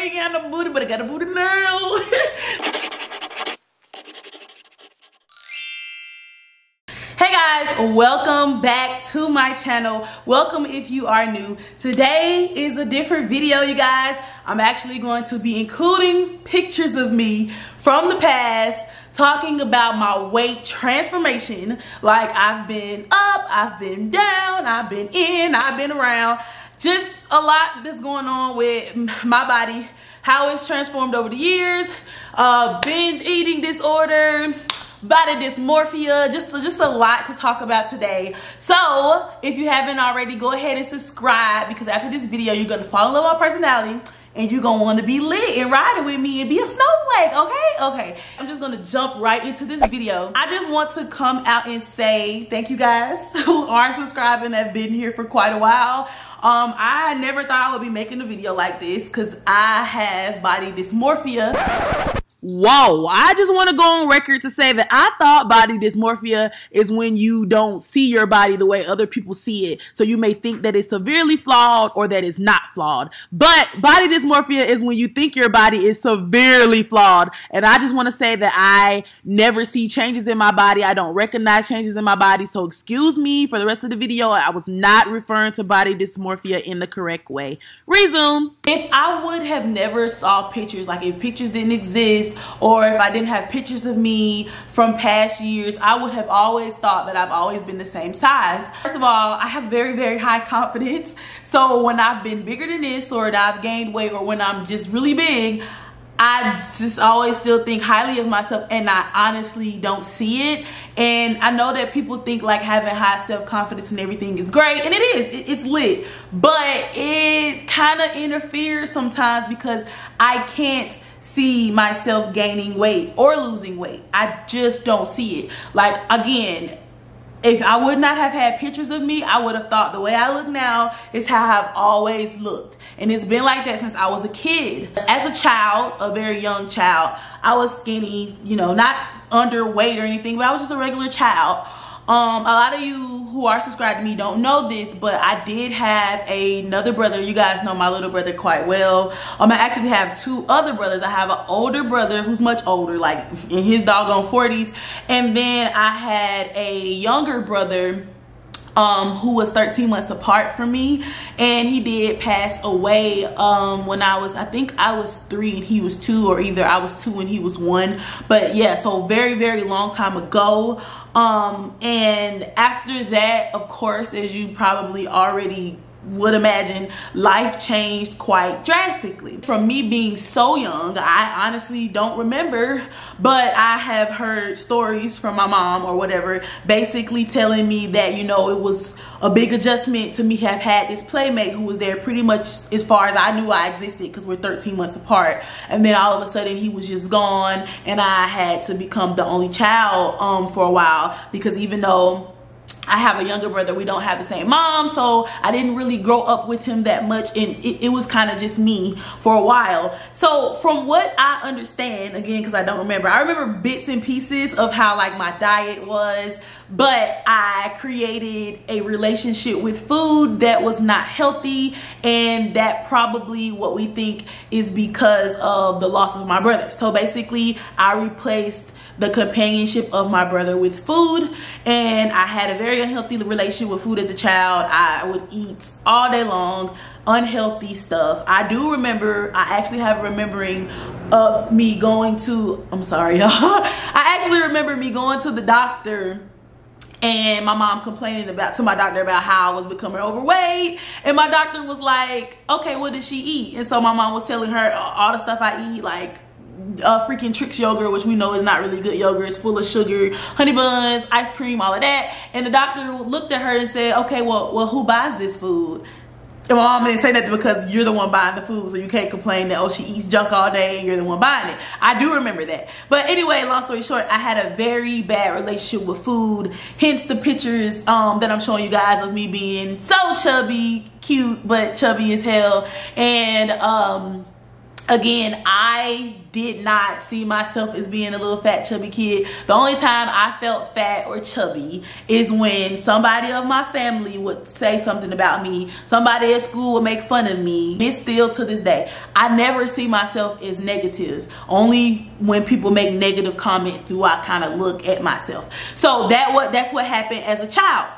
ain't got no booty, but I got a booty now. Hey guys, welcome back to my channel. Welcome if you are new. Today is a different video, you guys. I'm actually going to be including pictures of me from the past, talking about my weight transformation. Like, I've been up, I've been down, I've been in, I've been around. Just a lot that's going on with my body, how it's transformed over the years, binge eating disorder, body dysmorphia, just a lot to talk about today. So if you haven't already, go ahead and subscribe, because after this video you're gonna fall in love with my personality and you're gonna want to be lit and riding with me and be a snowflake. Okay, I'm just gonna jump right into this video. I just want to come out and say thank you guys who are subscribing, have been here for quite a while. I never thought I would be making a video like this because I have body dysmorphia. Whoa, I just want to go on record to say that I thought body dysmorphia is when you don't see your body the way other people see it. So you may think that it's severely flawed or that it's not flawed. But body dysmorphia is when you think your body is severely flawed. And I just want to say that I never see changes in my body. I don't recognize changes in my body. So excuse me for the rest of the video. I was not referring to body dysmorphia in the correct way. Resume. If I would have never saw pictures, like if pictures didn't exist, or if I didn't have pictures of me from past years, I would have always thought that I've always been the same size. First of all, I have very, very high confidence. So when I've been bigger than this, or that I've gained weight, or when I'm just really big, I just always still think highly of myself, and I honestly don't see it. And I know that people think like having high self-confidence and everything is great, and it is, it's lit, but it kind of interferes sometimes because I can't see myself gaining weight or losing weight. I just don't see it. Like, again, if I would not have had pictures of me, I would have thought the way I look now is how I've always looked. And it's been like that since I was a kid. As a child, a very young child, I was skinny, you know, not underweight or anything, but I was just a regular child. A lot of you who are subscribed to me don't know this, but I did have another brother. You guys know my little brother quite well. I actually have two other brothers. I have an older brother who's much older, like in his doggone 40s. And then I had a younger brother who was 13 months apart from me, and he did pass away when I think I was 3 and he was 2, or either I was 2 and he was 1. But yeah, so very, very long time ago. And after that, of course, as you probably already would imagine, life changed quite drastically. From me being so young, I honestly don't remember, but I have heard stories from my mom or whatever, basically telling me that, you know, it was a big adjustment to me have had this playmate who was there pretty much as far as I knew I existed, because we're 13 months apart. And then all of a sudden he was just gone, and I had to become the only child for a while, because even though I have a younger brother, we don't have the same mom, so I didn't really grow up with him that much, and it was kind of just me for a while. So from what I understand, again, because I don't remember, I remember bits and pieces of how like my diet was, but I created a relationship with food that was not healthy, and that probably what we think is because of the loss of my brother. So basically, I replaced the companionship of my brother with food, and I had a very unhealthy relationship with food as a child. I would eat all day long unhealthy stuff. I do remember, I actually have a remembering of me going to, I'm sorry y'all, I actually remember me going to the doctor and my mom complaining to my doctor about how I was becoming overweight, and my doctor was like, okay, what did she eat? And so my mom was telling her all the stuff I eat, like freaking Trix yogurt, which we know is not really good yogurt. It's full of sugar, honey buns, ice cream, all of that. And the doctor looked at her and said, okay, well who buys this food? And my mom didn't say that because you're the one buying the food, so you can't complain that, oh, she eats junk all day and you're the one buying it. I do remember that. But anyway, long story short, I had a very bad relationship with food, hence the pictures that I'm showing you guys of me being so chubby, cute, but chubby as hell. And again, I did not see myself as being a little fat chubby kid. The only time I felt fat or chubby is when somebody of my family would say something about me. Somebody at school would make fun of me. It's still to this day. I never see myself as negative. Only when people make negative comments do I kind of look at myself. So that's what happened as a child.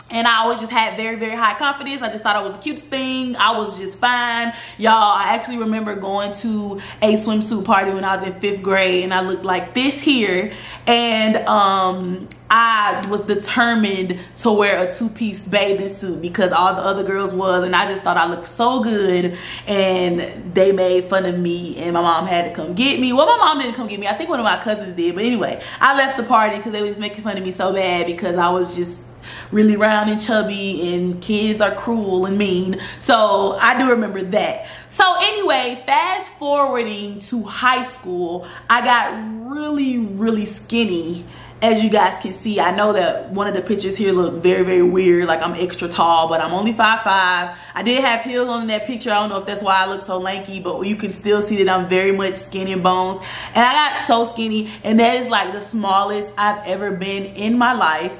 And I always just had very, very high confidence. I just thought I was the cutest thing. I was just fine. Y'all, I actually remember going to a swimsuit party when I was in 5th grade, and I looked like this here. And I was determined to wear a 2-piece bathing suit because all the other girls was, and I just thought I looked so good. And they made fun of me, and my mom had to come get me. Well, my mom didn't come get me. I think one of my cousins did. But anyway, I left the party because they were just making fun of me so bad because I was just really round and chubby, and kids are cruel and mean. So I do remember that. So anyway, fast forwarding to high school, I got really, really skinny. As you guys can see, I know that one of the pictures here look very, very weird, like I'm extra tall, but I'm only 5'5". I did have heels on in that picture. I don't know if that's why I look so lanky, but you can still see that I'm very much skin and bones. And I got so skinny, and that is like the smallest I've ever been in my life.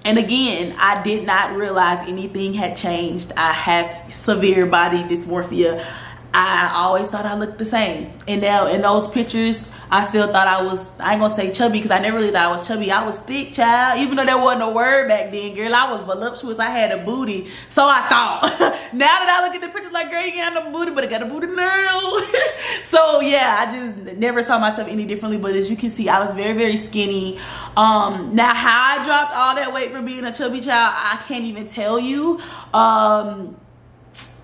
And again, I did not realize anything had changed. I have severe body dysmorphia. I always thought I looked the same. And now in those pictures, I still thought I was, I ain't gonna say chubby because I never really thought I was chubby. I was thick, child. Even though there wasn't a word back then, girl, I was voluptuous. I had a booty. So I thought. Now that I look at the pictures like, girl, you got no booty, but I got a booty now. So yeah, I just never saw myself any differently. But as you can see, I was very, very skinny. Now how I dropped all that weight from being a chubby child, I can't even tell you.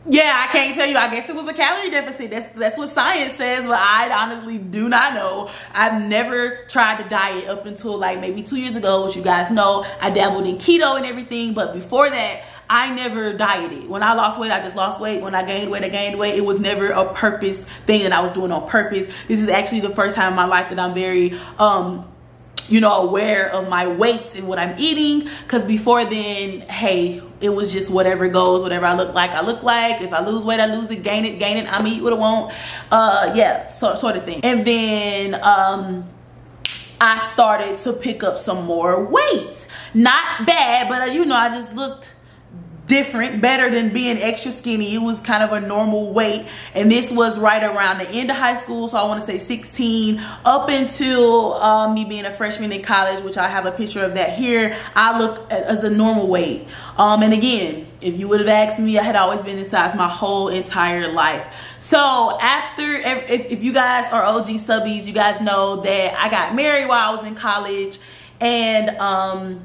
Yeah, I can't tell you. I guess it was a calorie deficit. That's what science says, but I honestly do not know. I've never tried to diet up until like maybe 2 years ago, which you guys know. I dabbled in keto and everything, but before that, I never dieted. When I lost weight, I just lost weight. When I gained weight, I gained weight. It was never a purpose thing that I was doing on purpose. This is actually the first time in my life that I'm very you know, aware of my weight and what I'm eating. Because before then, hey, it was just whatever goes, whatever I look like, I look like. If I lose weight, I lose it, gain it, I'ma eat what I want. Yeah, sort of thing. And then I started to pick up some more weight. Not bad, but you know, I just looked different, better than being extra skinny. It was kind of a normal weight, and this was right around the end of high school, so I want to say 16 up until me being a freshman in college, which I have a picture of that here. I looked as a normal weight, and again, if you would have asked me, I had always been this size my whole entire life. So after, if you guys are OG subbies, you guys know that I got married while I was in college and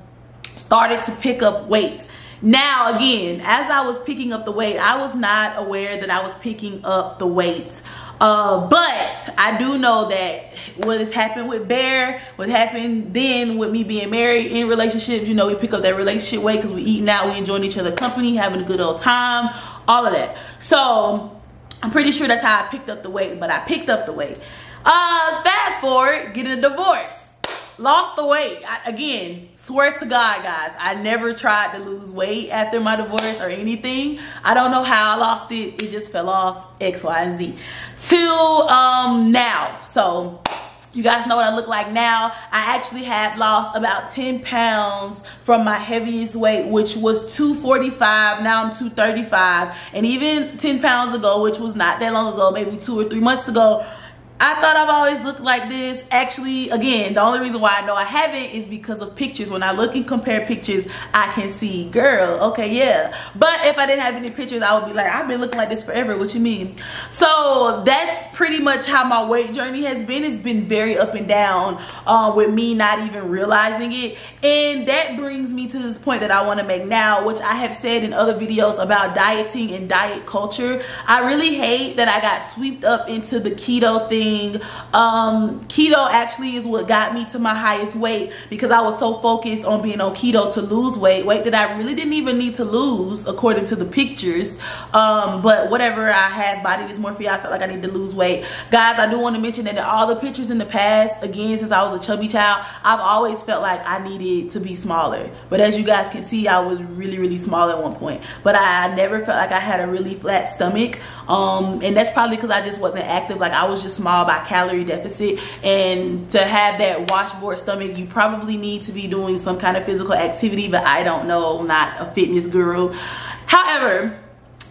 started to pick up weight. Now, again, as I was picking up the weight, I was not aware that I was picking up the weight. But I do know that what has happened with Bear, what happened then with me being married in relationships, you know, we pick up that relationship weight because we eating out, we enjoying each other's company, having a good old time, all of that. So I'm pretty sure that's how I picked up the weight, but I picked up the weight. Fast forward, getting a divorce. Lost the weight. Again, swear to God, guys, I never tried to lose weight after my divorce or anything. I don't know how I lost it. It just fell off, X, Y, and Z. Till now. So you guys know what I look like now. I actually have lost about 10 pounds from my heaviest weight, which was 245. Now I'm 235. And even 10 pounds ago, which was not that long ago, maybe 2 or 3 months ago, I thought I've always looked like this. Actually, again, the only reason why I know I haven't is because of pictures. When I look and compare pictures, I can see, girl, okay, yeah. But if I didn't have any pictures, I would be like, I've been looking like this forever. What you mean? So that's pretty much how my weight journey has been. It's been very up and down with me not even realizing it. And that brings me to this point that I want to make now, which I have said in other videos about dieting and diet culture. I really hate that I got swept up into the keto thing everything. Keto actually is what got me to my highest weight, because I was so focused on being on keto to lose weight that I really didn't even need to lose according to the pictures. But whatever, I had body dysmorphia. I felt like I needed to lose weight. Guys, I do want to mention that in all the pictures in the past, again, since I was a chubby child, I've always felt like I needed to be smaller. But as you guys can see, I was really small at one point. But I never felt like I had a really flat stomach. And that's probably because I just wasn't active. Like, I was just small by calorie deficit. And to have that washboard stomach, you probably need to be doing some kind of physical activity, but I don't know, I'm not a fitness guru. However,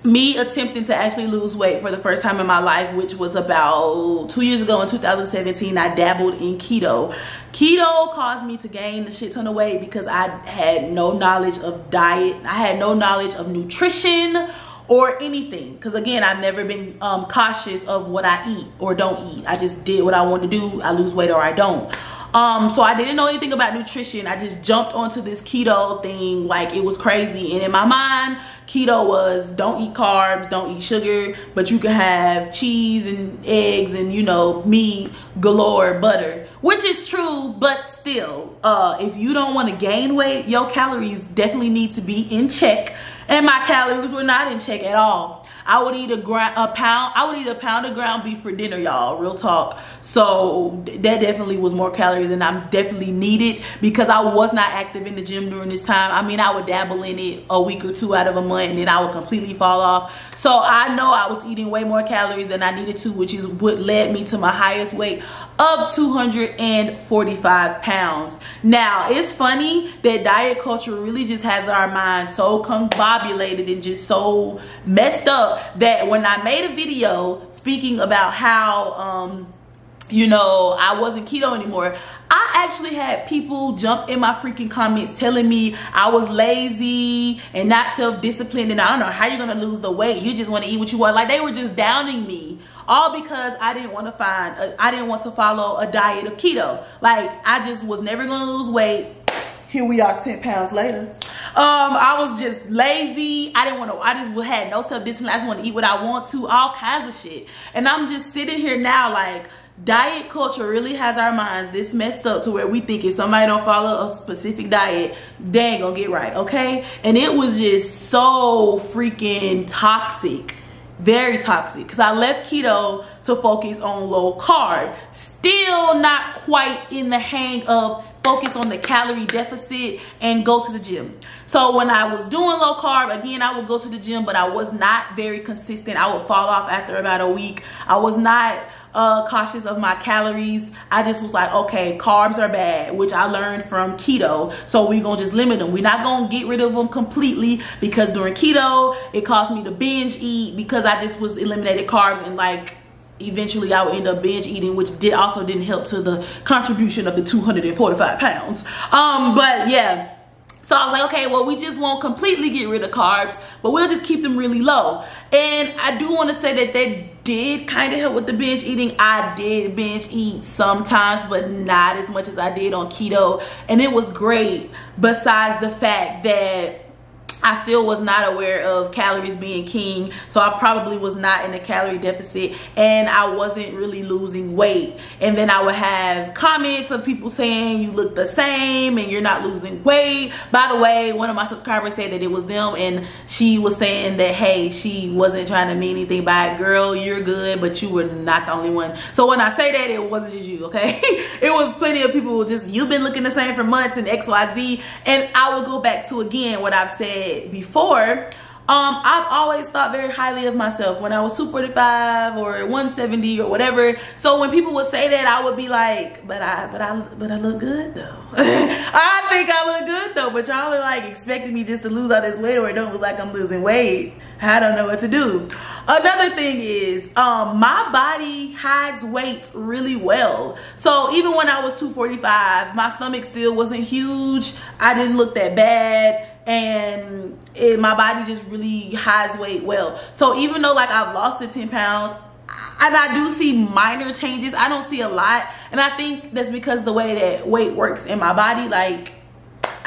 me attempting to actually lose weight for the first time in my life, which was about 2 years ago in 2017, I dabbled in keto. Keto caused me to gain a shit ton of weight because I had no knowledge of diet. I had no knowledge of nutrition or anything, because again, I've never been cautious of what I eat or don't eat. I just did what I wanted to do. I lose weight or I don't. So I didn't know anything about nutrition. I just jumped onto this keto thing like it was crazy. And in my mind, keto was don't eat carbs, don't eat sugar, but you can have cheese and eggs and, you know, meat galore, butter, which is true. But still, if you don't want to gain weight, your calories definitely need to be in check. And my calories were not in check at all. I would eat a pound of ground beef for dinner, y'all, real talk. So that definitely was more calories than I definitely needed, because I was not active in the gym during this time. I mean, I would dabble in it a week or two out of a month, and then I would completely fall off. So I know I was eating way more calories than I needed to, which is what led me to my highest weight of 245 pounds. Now, it's funny that diet culture really just has our minds so combobulated and just so messed up that when I made a video speaking about how you know, I wasn't keto anymore, I actually had people jump in my freaking comments telling me I was lazy and not self-disciplined, and I don't know how you're gonna lose the weight, you just want to eat what you want. Like, they were just downing me, all because I didn't want to follow a diet of keto. Like, I just was never gonna lose weight. Here we are 10 pounds later. I was just lazy. I just had no self-discipline. I just want to eat what I want to, all kinds of shit. And I'm just sitting here now like, diet culture really has our minds this messed up to where we think if somebody don't follow a specific diet, they ain't gonna get right, okay? And it was just so freaking toxic, very toxic, because I left keto to focus on low carb. Still not quite in the hang of focus on the calorie deficit and go to the gym. So when I was doing low carb, again, I would go to the gym, but I was not very consistent. I would fall off after about a week. I was not cautious of my calories. I just was like, okay, carbs are bad, which I learned from keto. So we're gonna just limit them. We're not gonna get rid of them completely, because during keto, it caused me to binge eat because I just was eliminated carbs, and like, eventually I would end up binge eating, which also didn't help to the contribution of the 245 pounds. But yeah. So I was like, okay, well, we just won't completely get rid of carbs, but we'll just keep them really low. And I do want to say that did kind of help with the binge eating. I did binge eat sometimes, but not as much as I did on keto. And it was great, besides the fact that I still was not aware of calories being king, so I probably was not in a calorie deficit, and I wasn't really losing weight. And then I would have comments of people saying you look the same and you're not losing weight. By the way, one of my subscribers said that it was them, and she was saying that, hey, she wasn't trying to mean anything by it. Girl, you're good, but you were not the only one. So when I say that, it wasn't just you, okay? It was plenty of people who just, you've been looking the same for months and XYZ. And I will go back to, again, what I've said before. I've always thought very highly of myself when I was 245 or 170 or whatever. So when people would say that, I would be like, but I look good though. I think I look good though, but y'all are like expecting me just to lose all this weight, or it don't look like I'm losing weight. I don't know what to do. Another thing is, my body hides weight really well. So even when I was 245, my stomach still wasn't huge. I didn't look that bad. And my body just really hides weight well. So even though like I've lost the 10 pounds, and I do see minor changes, I don't see a lot. And I think that's because the way that weight works in my body, like,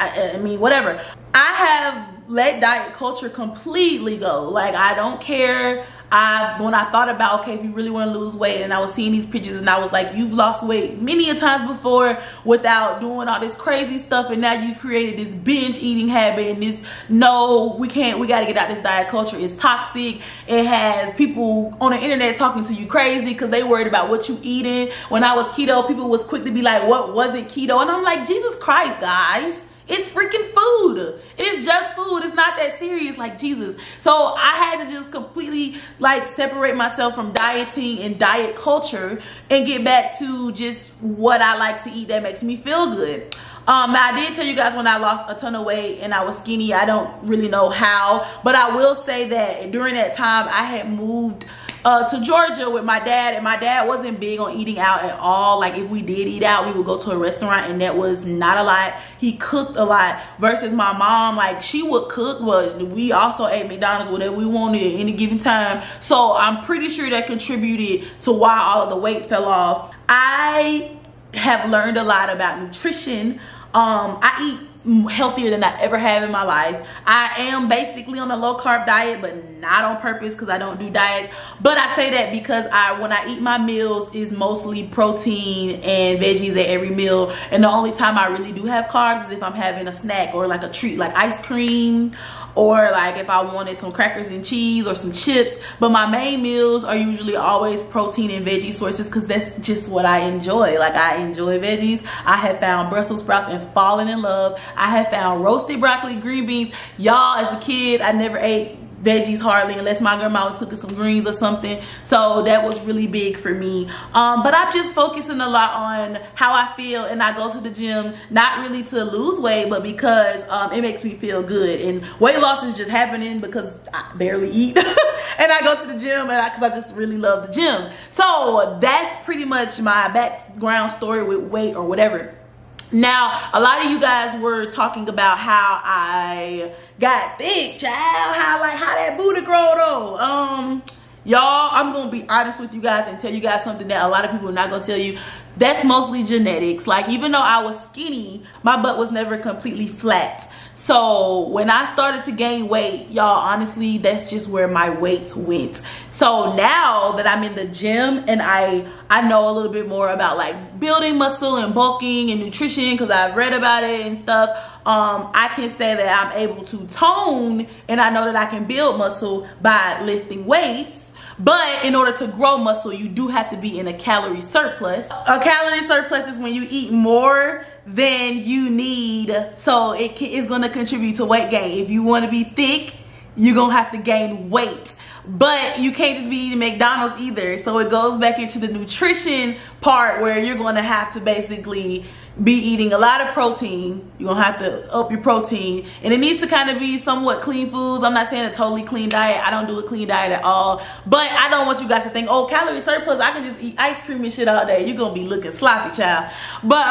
I mean, whatever. I have let diet culture completely go. Like, I don't care. when I thought about, okay, if you really want to lose weight, and I was seeing these pictures and I was like, you've lost weight many a times before without doing all this crazy stuff, and now you've created this binge eating habit, and this, no, we got to get out this diet culture. It's toxic. It has people on the internet talking to you crazy because they worried about what you eating. When I was keto, people was quick to be like, what wasn't keto? And I'm like, Jesus Christ, guys. It's freaking food. It's just food. It's not that serious, like, Jesus. So I had to just completely like separate myself from dieting and diet culture and get back to just what I like to eat that makes me feel good. Now I did tell you guys when I lost a ton of weight and I was skinny, I don't really know how, but I will say that during that time I had moved to Georgia with my dad, and my dad wasn't big on eating out at all. Like, if we did eat out, we would go to a restaurant, and that was not a lot. He cooked a lot versus my mom. Like, she would cook, but we also ate McDonald's, whatever we wanted at any given time. So I'm pretty sure that contributed to why all of the weight fell off. I have learned a lot about nutrition. I eat healthier than I ever have in my life. I am basically on a low carb diet, but not on purpose because I don't do diets. But I say that because when I eat my meals is mostly protein and veggies at every meal, and the only time I really do have carbs is if I'm having a snack or like a treat, like ice cream, or like if I wanted some crackers and cheese or some chips. But my main meals are usually always protein and veggie sources because that's just what I enjoy. Like, I enjoy veggies. I have found Brussels sprouts and fallen in love. I have found roasted broccoli, green beans. Y'all, as a kid, I never ate veggies hardly unless my grandma was cooking some greens or something. So that was really big for me. But I'm just focusing a lot on how I feel, and I go to the gym not really to lose weight, but because it makes me feel good. And weight loss is just happening because I barely eat and I go to the gym because I just really love the gym. So that's pretty much my background story with weight or whatever. Now, a lot of you guys were talking about how I got thick, child, how that booty grow though. Y'all, I'm gonna be honest with you guys and tell you guys something that a lot of people are not gonna tell you. That's mostly genetics. Like, even though I was skinny, my butt was never completely flat. So when I started to gain weight, y'all, honestly, that's just where my weight went. So now that I'm in the gym and I know a little bit more about like building muscle and bulking and nutrition because I've read about it and stuff, I can say that I'm able to tone, and I know that I can build muscle by lifting weights. But in order to grow muscle, you do have to be in a calorie surplus. A calorie surplus is when you eat more than you need, so it is going to contribute to weight gain. If you want to be thick, you're going to have to gain weight. But you can't just be eating McDonald's either. So it goes back into the nutrition part where you're going to have to basically be eating a lot of protein. You're gonna have to up your protein, and it needs to kind of be somewhat clean foods. I'm not saying a totally clean diet. I don't do a clean diet at all, but I don't want you guys to think, oh, calorie surplus, I can just eat ice cream and shit all day. You're gonna be looking sloppy, child. But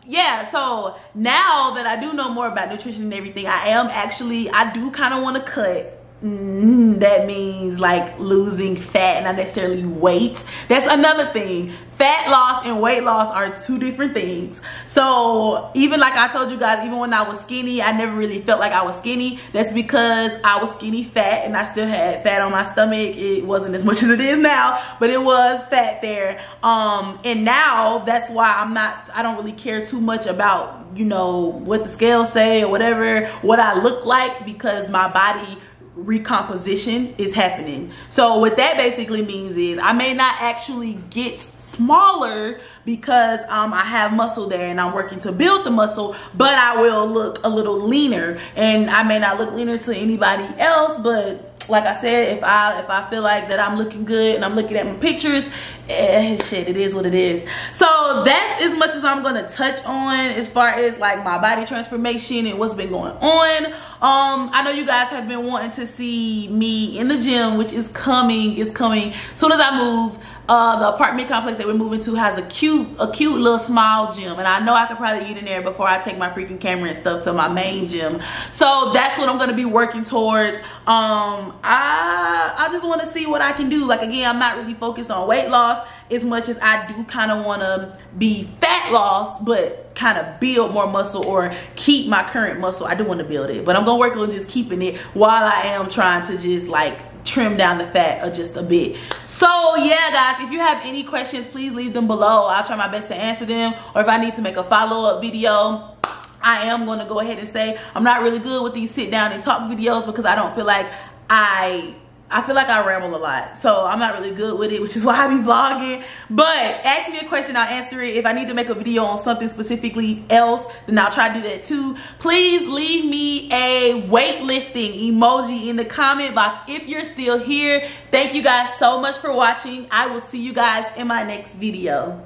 yeah, so now that I do know more about nutrition and everything, I do kind of want to cut. That means like losing fat, not necessarily weight. That's another thing. Fat loss and weight loss are two different things. So even like I told you guys, even when I was skinny, I never really felt like I was skinny. That's because I was skinny fat, and I still had fat on my stomach. It wasn't as much as it is now, but it was fat there. And now that's why I don't really care too much about, you know, what the scales say or whatever, what I look like, because my body recomposition is happening. So what that basically means is I may not actually get smaller because I have muscle there and I'm working to build the muscle, but I will look a little leaner, and I may not look leaner to anybody else, but like I said, if I feel like that I'm looking good and I'm looking at my pictures, shit, it is what it is. So that's as much as I'm gonna touch on as far as like my body transformation and what's been going on. I know you guys have been wanting to see me in the gym, which is coming. As soon as I move. The apartment complex that we're moving to has a cute little small gym, and I know I could probably eat in there before I take my freaking camera and stuff to my main gym. So that's what I'm gonna be working towards. I just want to see what I can do. Like, again, I'm not really focused on weight loss as much as I do kind of want to be fat loss, but kind of build more muscle or keep my current muscle. I do want to build it, but I'm gonna work on just keeping it while I am trying to just like trim down the fat just a bit. So yeah, guys, if you have any questions, please leave them below. I'll try my best to answer them, or if I need to make a follow-up video. I am going to go ahead and say I'm not really good with these sit down and talk videos because I don't feel like I feel like I ramble a lot, so I'm not really good with it, which is why I be vlogging. But ask me a question, I'll answer it. If I need to make a video on something specifically else, then I'll try to do that too. Please leave me a weightlifting emoji in the comment box if you're still here. Thank you guys so much for watching. I will see you guys in my next video.